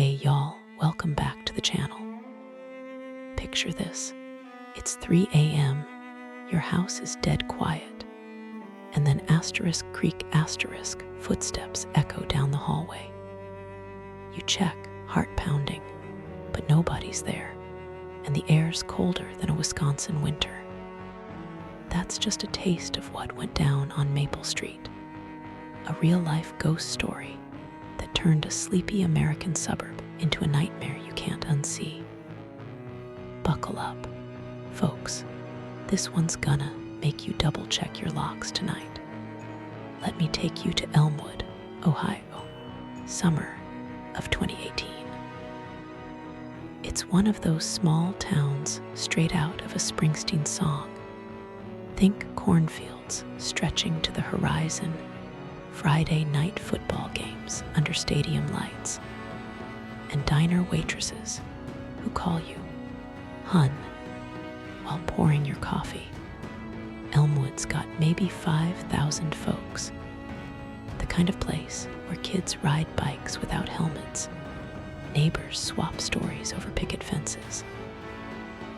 Hey y'all, welcome back to the channel. Picture this. It's 3 a.m., your house is dead quiet, and then asterisk creak asterisk footsteps echo down the hallway. You check, heart pounding, but nobody's there, and the air's colder than a Wisconsin winter. That's just a taste of what went down on Maple Street, a real-life ghost story that turned a sleepy American suburb into a nightmare you can't unsee. Buckle up, folks. This one's gonna make you double-check your locks tonight. Let me take you to Elmwood, Ohio, summer of 2018. It's one of those small towns straight out of a Springsteen song. Think cornfields stretching to the horizon, Friday night football games under stadium lights, and diner waitresses who call you hun while pouring your coffee. Elmwood's got maybe 5,000 folks, the kind of place where kids ride bikes without helmets, neighbors swap stories over picket fences,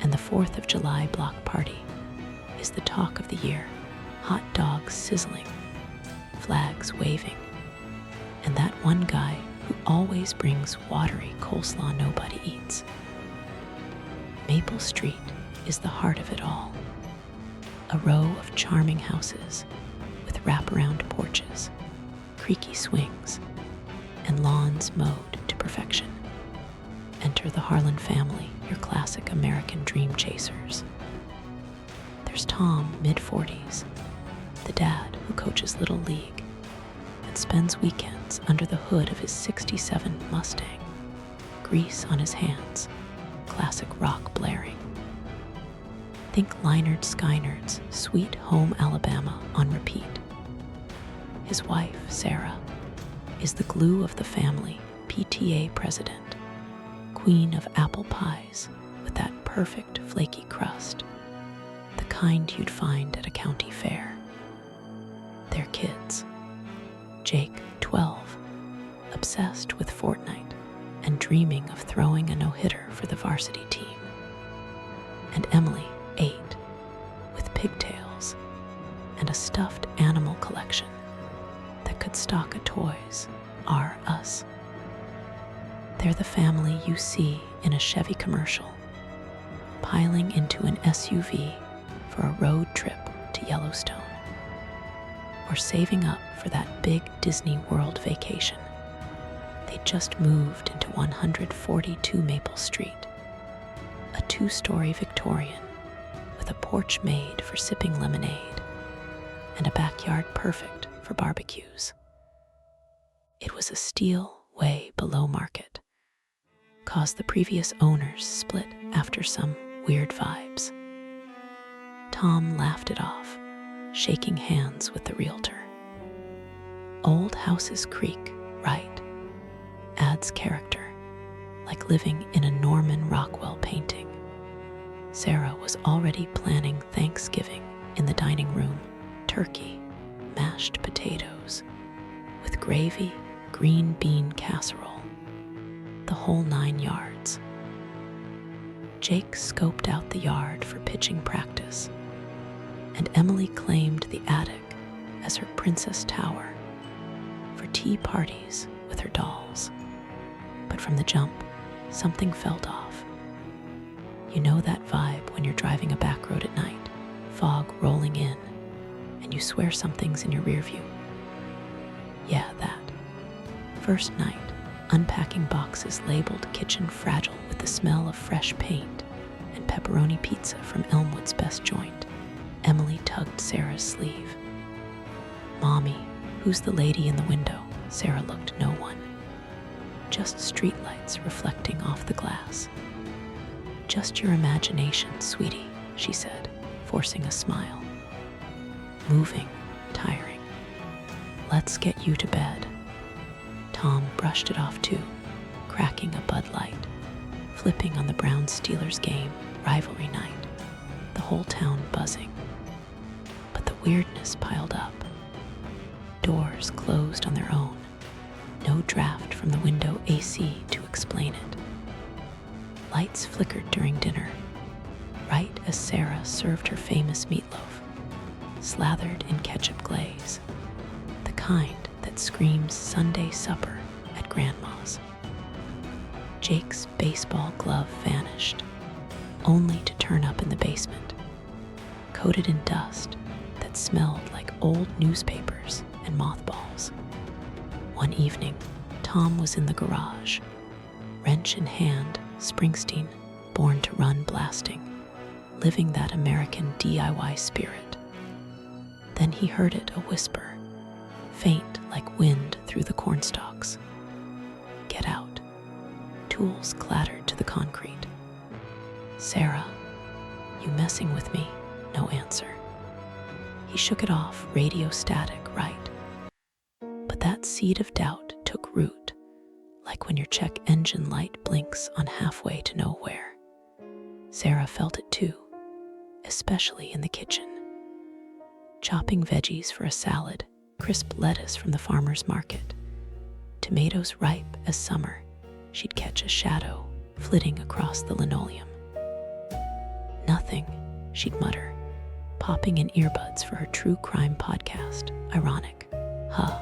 and the 4th of July block party is the talk of the year. Hot dogs sizzling, flags waving, and that one guy who always brings watery coleslaw nobody eats. Maple Street is the heart of it all. A row of charming houses with wraparound porches, creaky swings, and lawns mowed to perfection. Enter the Harlan family, your classic American dream chasers. There's Tom, mid-40s, the dad who coaches Little League and spends weekends under the hood of his '67 Mustang, grease on his hands, classic rock blaring. Think Lynyrd Skynyrd's Sweet Home Alabama on repeat. His wife, Sarah, is the glue of the family, PTA president, queen of apple pies with that perfect flaky crust, the kind you'd find at a county fair. Their kids, Jake, 12, obsessed with Fortnite and dreaming of throwing a no-hitter for the varsity team, and Emily, 8, with pigtails and a stuffed animal collection that could stock a Toys R Us. They're the family you see in a Chevy commercial, piling into an SUV for a road trip to Yellowstone, or saving up for that big Disney World vacation. They just moved into 142 Maple Street, a 2-story Victorian with a porch made for sipping lemonade and a backyard perfect for barbecues. It was a steal way below market, 'cause the previous owners split after some weird vibes. Tom laughed it off, shaking hands with the realtor. Old houses creak, right? Adds character, like living in a Norman Rockwell painting. Sarah was already planning Thanksgiving in the dining room: turkey, mashed potatoes, with gravy, green bean casserole, the whole 9 yards. Jake scoped out the yard for pitching practice, and Emily claimed the attic as her princess tower for tea parties with her dolls. But from the jump, something felt off. You know that vibe when you're driving a back road at night, fog rolling in, and you swear something's in your rear view? Yeah, that. First night, unpacking boxes labeled kitchen fragile with the smell of fresh paint and pepperoni pizza from Elmwood's best joint, Emily tugged Sarah's sleeve. "Mommy, who's the lady in the window?" Sarah looked no one. "Just streetlights reflecting off the glass." "Just your imagination, sweetie," she said, forcing a smile. "Moving, tiring. Let's get you to bed." Tom brushed it off too, cracking a Bud Light, flipping on the Browns-Steelers game, rivalry night, the whole town buzzing. But the weirdness piled up. Doors closed on their own, no draft from the window AC to explain it. Lights flickered during dinner, right as Sarah served her famous meatloaf, slathered in ketchup glaze, the kind that screams Sunday supper at Grandma's. Jake's baseball glove vanished, only to turn up in the basement, coated in dust that smelled like old newspapers and mothballs. One evening, Tom was in the garage, wrench in hand, Springsteen, Born to Run blasting, living that American DIY spirit. Then he heard it a whisper, faint like wind through the cornstalks. Get out. Tools clattered to the concrete. Sarah, you messing with me? No answer. He shook it off, radio static, right. But that seed of doubt took root, like when your check engine light blinks on halfway to nowhere. Sarah felt it too, especially in the kitchen. Chopping veggies for a salad, crisp lettuce from the farmer's market, tomatoes ripe as summer, she'd catch a shadow flitting across the linoleum. Nothing, she'd mutter, popping in earbuds for her true crime podcast. Ironic, huh?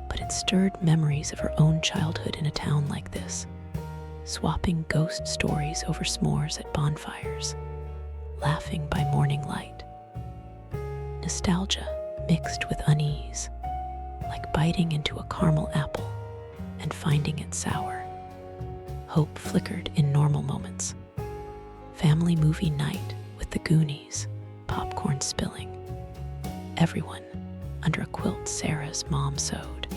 But it stirred memories of her own childhood in a town like this, swapping ghost stories over s'mores at bonfires, laughing by morning light. Nostalgia mixed with unease, like biting into a caramel apple and finding it sour. Hope flickered in normal moments. Family movie night with the Goonies, popcorn spilling. Everyone under a quilt Sarah's mom sewed.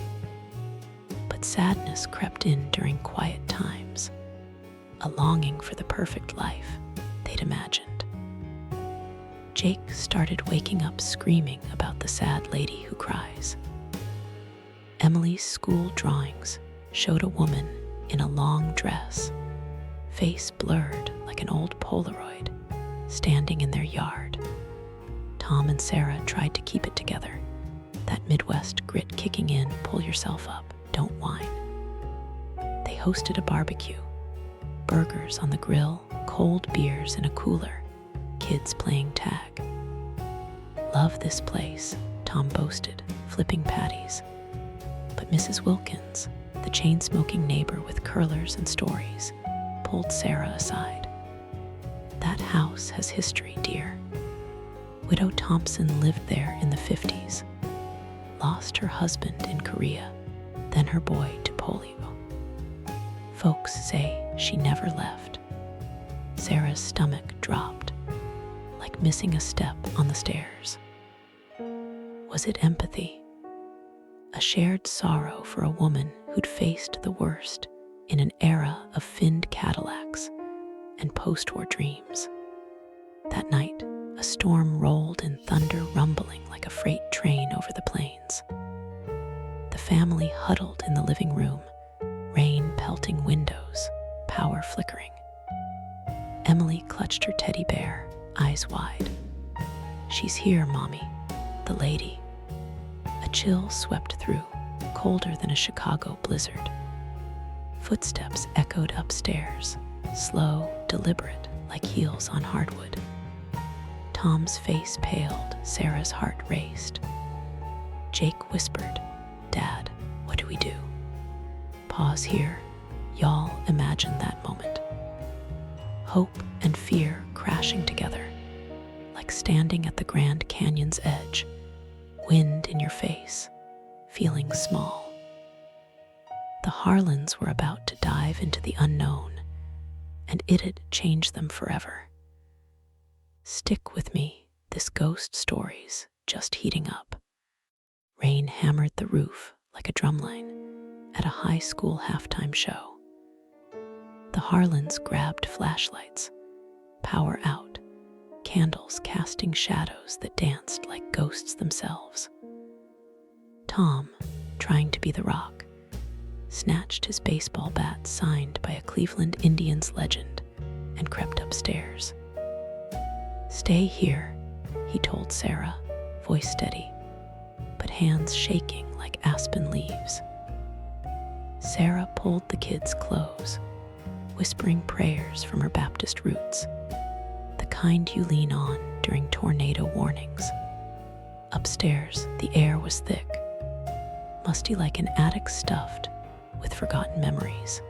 But sadness crept in during quiet times, a longing for the perfect life they'd imagined. Jake started waking up screaming about the sad lady who cries. Emily's school drawings showed a woman in a long dress, face blurred like an old Polaroid, standing in their yard. Tom and Sarah tried to keep it together, that Midwest grit kicking in, pull yourself up, don't whine. They hosted a barbecue, burgers on the grill, cold beers in a cooler, kids playing tag. Love this place, Tom boasted, flipping patties. But Mrs. Wilkins, the chain-smoking neighbor with curlers and stories, pulled Sarah aside. That house has history, dear. Widow Thompson lived there in the 50s, lost her husband in Korea, then her boy to polio. Folks say she never left. Sarah's stomach dropped, like missing a step on the stairs. Was it empathy? A shared sorrow for a woman who'd faced the worst in an era of finned Cadillacs and post-war dreams. That night, a storm rolled in thunder rumbling like a freight train over the plains. The family huddled in the living room, rain pelting windows, power flickering. Emily clutched her teddy bear, eyes wide. She's here, Mommy, the lady. A chill swept through, colder than a Chicago blizzard. Footsteps echoed upstairs, slow, deliberate, like heels on hardwood. Tom's face paled, Sarah's heart raced. Jake whispered, Dad, what do we do? Pause here. Y'all imagine that moment. Hope and fear crashing together, like standing at the Grand Canyon's edge, wind in your face, feeling small. The Harlans were about to dive into the unknown, and it'd change them forever. Stick with me, this ghost story's just heating up. Rain hammered the roof like a drumline at a high school halftime show. The Harlans grabbed flashlights, power out, candles casting shadows that danced like ghosts themselves. Tom, trying to be the rock, snatched his baseball bat signed by a Cleveland Indians legend and crept upstairs. Stay here, he told Sarah, voice steady, but hands shaking like aspen leaves. Sarah pulled the kids close, whispering prayers from her Baptist roots, the kind you lean on during tornado warnings. Upstairs, the air was thick, musty like an attic stuffed with forgotten memories.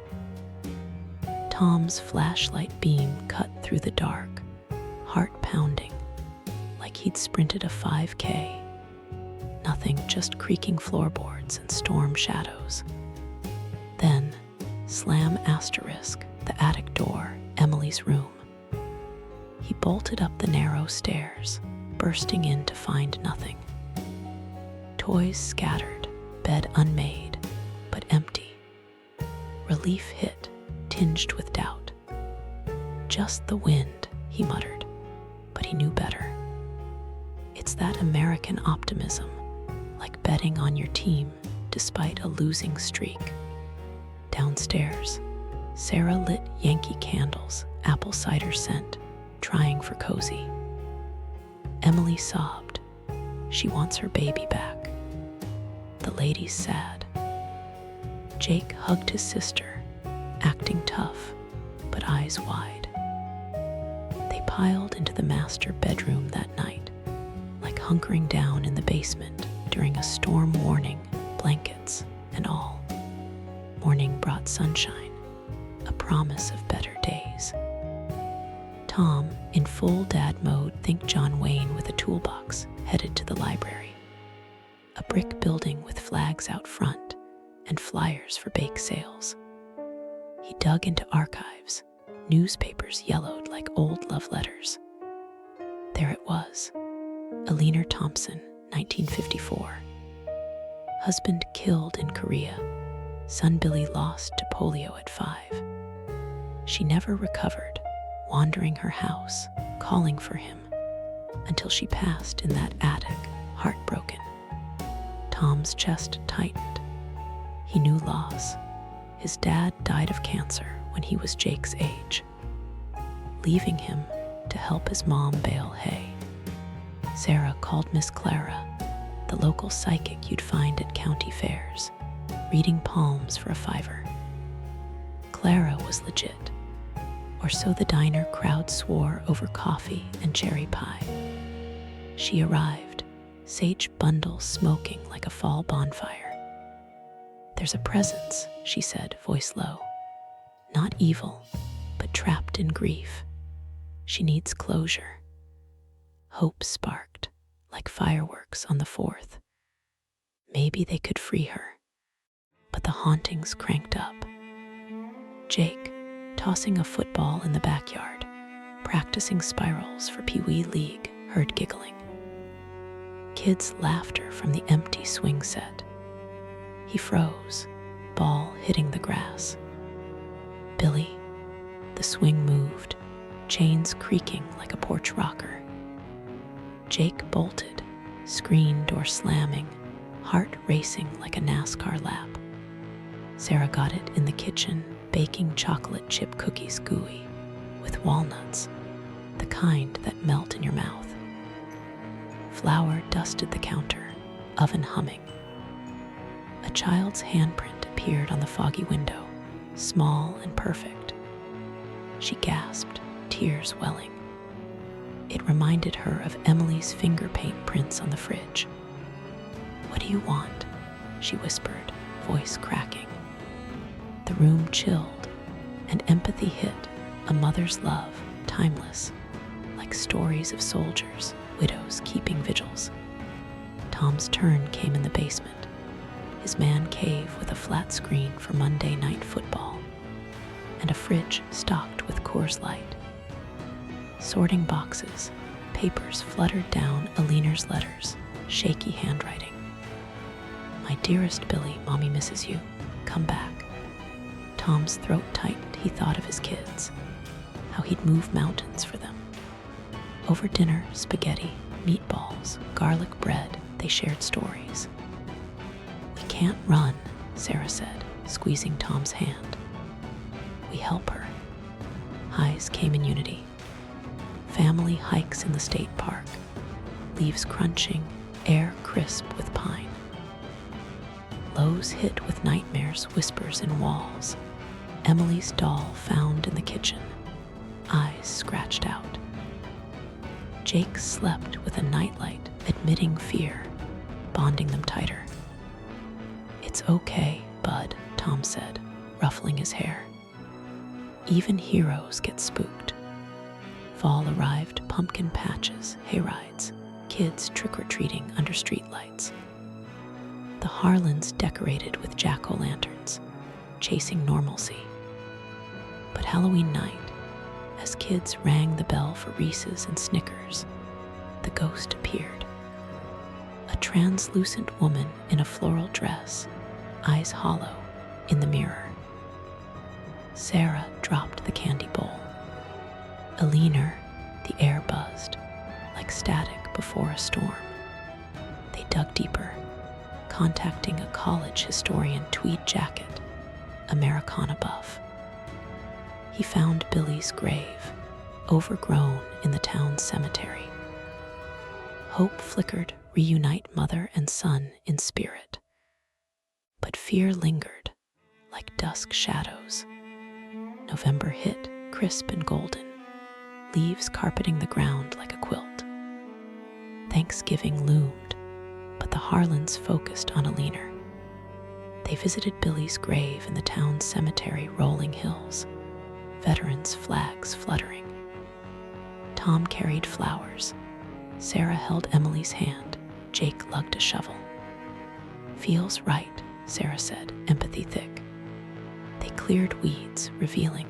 Tom's flashlight beam cut through the dark, heart pounding, like he'd sprinted a 5K. Nothing, just creaking floorboards and storm shadows. Then, slam asterisk, the attic door, Emily's room. He bolted up the narrow stairs, bursting in to find nothing. Toys scattered, bed unmade, but empty. Relief hit, tinged with doubt. Just the wind, he muttered, but he knew better. It's that American optimism, like betting on your team despite a losing streak. Downstairs, Sarah lit Yankee candles, apple cider scent, trying for cozy. Emily sobbed. She wants her baby back. The lady's sad. Jake hugged his sister, acting tough, but eyes wide. They piled into the master bedroom that night, like hunkering down in the basement during a storm warning, blankets and all. Morning brought sunshine, a promise of better days. Tom, in full dad mode, think John Wayne with a toolbox, headed to the library. A brick building with flags out front and flyers for bake sales. He dug into archives, newspapers yellowed like old love letters. There it was, Eleanor Thompson, 1954. Husband killed in Korea. Son Billy lost to polio at 5. She never recovered, wandering her house, calling for him, until she passed in that attic, heartbroken. Tom's chest tightened. He knew loss. His dad died of cancer when he was Jake's age, leaving him to help his mom bale hay. Sarah called Miss Clara, the local psychic you'd find at county fairs, reading palms for a $5. Clara was legit, or so the diner crowd swore over coffee and cherry pie. She arrived, sage bundles smoking like a fall bonfire. "There's a presence," she said, voice low. "Not evil, but trapped in grief. She needs closure." Hope sparked, like fireworks on the 4th. Maybe they could free her. But the hauntings cranked up. Jake, tossing a football in the backyard, practicing spirals for Pee Wee League, heard giggling. Kids' laughter from the empty swing set. He froze, ball hitting the grass. Billy, the swing moved, chains creaking like a porch rocker. Jake bolted, screen door slamming, heart racing like a NASCAR lap. Sarah got it in the kitchen, baking chocolate chip cookies gooey, with walnuts, the kind that melt in your mouth. Flour dusted the counter, oven humming. A child's handprint appeared on the foggy window, small and perfect. She gasped, tears welling. It reminded her of Emily's finger paint prints on the fridge. "What do you want?" she whispered, voice cracking. The room chilled, and empathy hit, a mother's love, timeless, like stories of soldiers, widows keeping vigils. Tom's turn came in the basement, his man cave with a flat screen for Monday night football, and a fridge stocked with Coors Light. Sorting boxes, papers fluttered down Eleanor's letters, shaky handwriting. "My dearest Billy, Mommy misses you. Come back." Tom's throat tightened. He thought of his kids, how he'd move mountains for them. Over dinner, spaghetti, meatballs, garlic bread, they shared stories. "We can't run," Sarah said, squeezing Tom's hand. "We help her." Highs came in unity. Family hikes in the state park, leaves crunching, air crisp with pine. Lowe's hit with nightmares whispers in walls. Emily's doll found in the kitchen, eyes scratched out. Jake slept with a nightlight, admitting fear, bonding them tighter. "It's okay, bud," Tom said, ruffling his hair. "Even heroes get spooked." Fall arrived, pumpkin patches, hayrides, kids trick-or-treating under streetlights. The Harlans decorated with jack-o'-lanterns, chasing normalcy. But Halloween night, as kids rang the bell for Reese's and Snickers, the ghost appeared. A translucent woman in a floral dress, eyes hollow, in the mirror. Sarah dropped the candy bowl. A leaner, the air buzzed, like static before a storm. They dug deeper, contacting a college historian tweed jacket, Americana buff. He found Billy's grave, overgrown in the town's cemetery. Hope flickered, reunite mother and son in spirit. But fear lingered, like dusk shadows. November hit, crisp and golden, leaves carpeting the ground like a quilt. Thanksgiving loomed, but the Harlans focused on a leaner. They visited Billy's grave in the town's cemetery, rolling hills, veterans' flags fluttering. Tom carried flowers. Sarah held Emily's hand. Jake lugged a shovel. "Feels right," Sarah said, empathy thick. They cleared weeds, revealing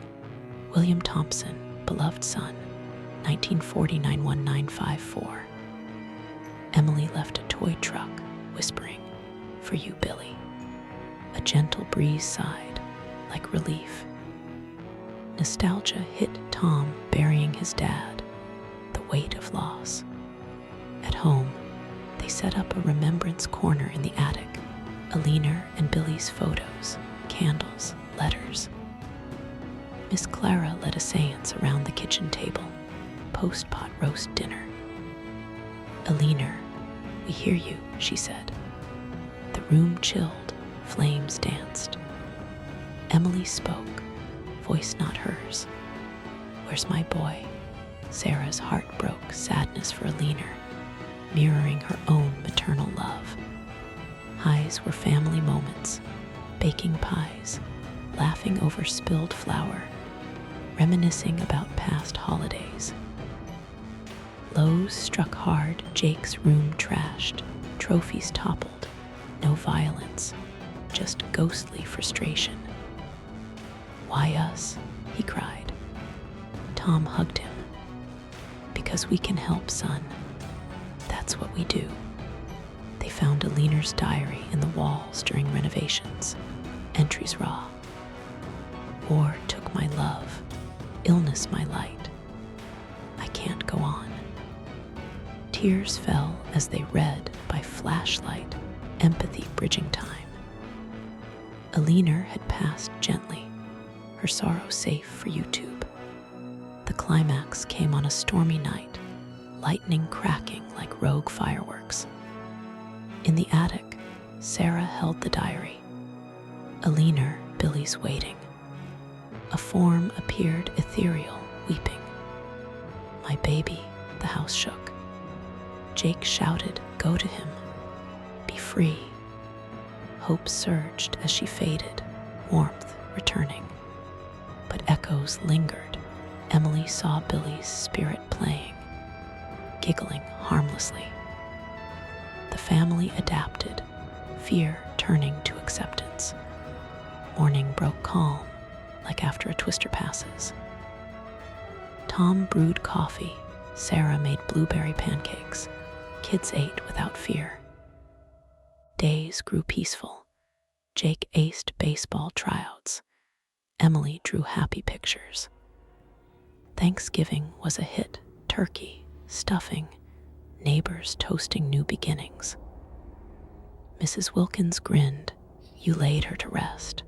William Thompson, beloved son, 1949-1954. Emily left a toy truck, whispering, "For you, Billy." A gentle breeze sighed, like relief. Nostalgia hit Tom, burying his dad, the weight of loss. At home, they set up a remembrance corner in the attic, a leaner and Billy's photos, candles, letters. Miss Clara led a seance around the kitchen table, post-pot roast dinner. "A leaner, we hear you," she said. The room chilled, flames danced. Emily spoke, voice not hers. "Where's my boy?" Sarah's heart broke, sadness for a leaner, mirroring her own maternal love. Highs were family moments, baking pies, laughing over spilled flour, reminiscing about past holidays. Lowe's struck hard, Jake's room trashed, trophies toppled, no violence, just ghostly frustration. "Why us?" he cried. Tom hugged him. "Because we can help, son. That's what we do." They found a leaner's diary in the walls during renovations. Entries raw. "War took my love, illness my light. I can't go on." Tears fell as they read by flashlight, empathy bridging time. A leaner had passed gently, her sorrow safe for YouTube. The climax came on a stormy night, lightning cracking like rogue fireworks. In the attic, Sarah held the diary. A leaner, Billy's waiting. A form appeared ethereal, weeping. "My baby," the house shook. Jake shouted, "Go to him. Be free." Hope surged as she faded, warmth returning. But echoes lingered. Emily saw Billy's spirit playing, giggling harmlessly. The family adapted, fear turning to acceptance. Morning broke calm, like after a twister passes. Tom brewed coffee. Sarah made blueberry pancakes. Kids ate without fear. Days grew peaceful. Jake aced baseball tryouts. Emily drew happy pictures. Thanksgiving was a hit. Turkey, stuffing, neighbors toasting new beginnings. Mrs. Wilkins grinned. You laid her to rest.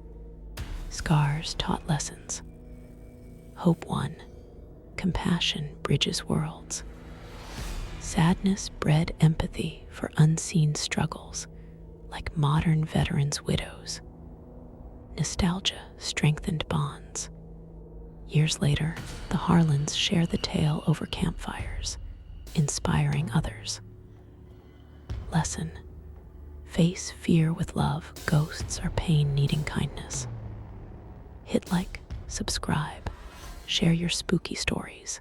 Scars taught lessons. Hope won. Compassion bridges worlds. Sadness bred empathy for unseen struggles, like modern veterans' widows. Nostalgia strengthened bonds. Years later, the Harlans share the tale over campfires, inspiring others. Lesson: face fear with love. Ghosts are pain needing kindness. Hit like, subscribe, share your spooky stories.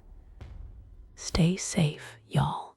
Stay safe, y'all.